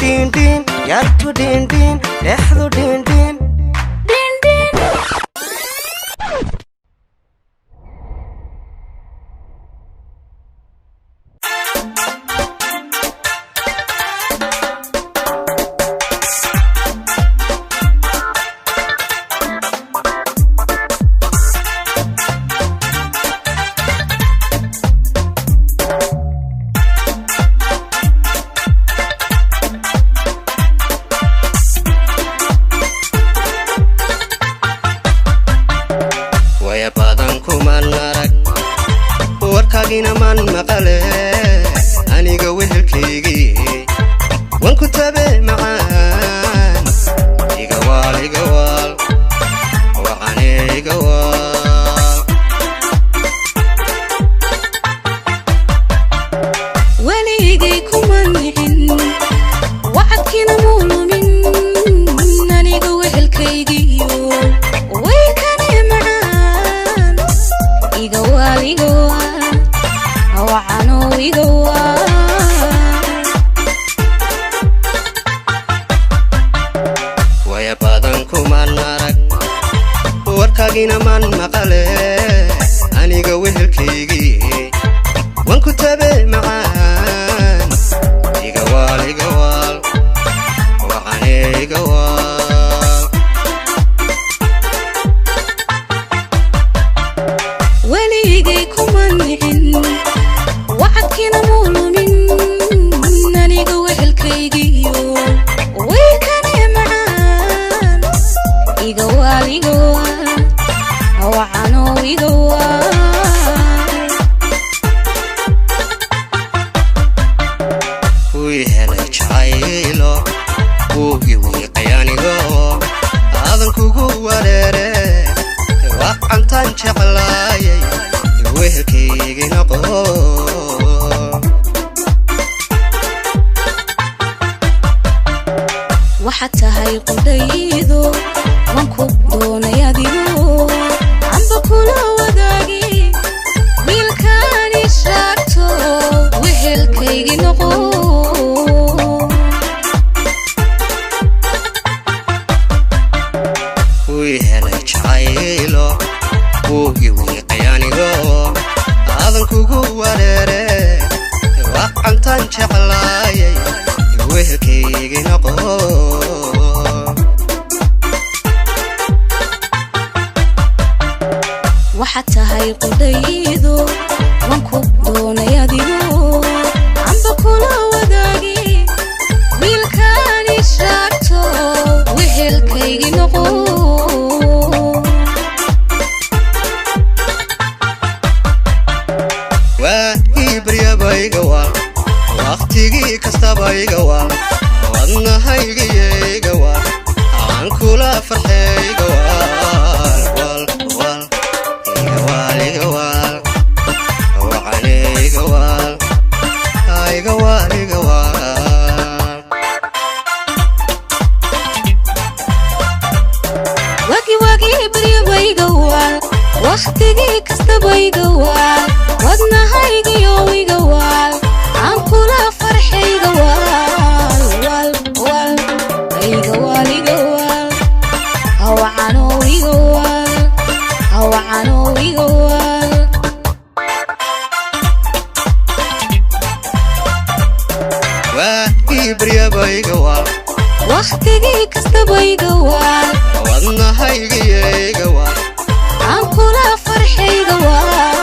دين دين يارتو دين دين لحظو دين دين دين دين warkaagina man maqale aniga wehelkaygi wan ku tabe macaan iga waal waxaan iga waal waligay kuma nicin wacadkina muulumin aniga wehelkaygiyo way kane macaan iga waal وعنو يقوى ويا بادنكو من نارك warkaagina man maqale aniga wehelkaygi wan ku tabe macaan iga waal waxaan iga waal waligay kuma nicin wacadkina muulumin aniga wehelkaygiyo way kane macaan iga waal wacano iga waal way helay jacaylo kuugi wiiqay anigo aadan kugu wareere wacantaan jeclaayay wehelkaygi noqo waxaad tahay qudhaydo wanku doonay adigo amba kula wadaagi wiilkaani shaagto wehelkaygi noqo way helay jacaylo kuugi wiiqay anigo aadan kugu wareere wacantaan jeclaayay wehelkaygi noqo waxaad tahay qudhaydo wanku doonay adigo amba kula wadaagi wiilkaani shaagto wehelkaygi noqo ibriya iga waal waqtigii kastaba iga waal wadnahayga iga waal aan kula farxay iga waal iga waal waxaan iga waal wagi ibriya iga waal waqtigii kastaba iga waal wadnahaygiyo iga waal aan kula farxay iga waal iga waal hawacano iga waal ibriya iga waal waqtigii kastaba iga waal wadnahayga iga waal aan kula farxay iga waal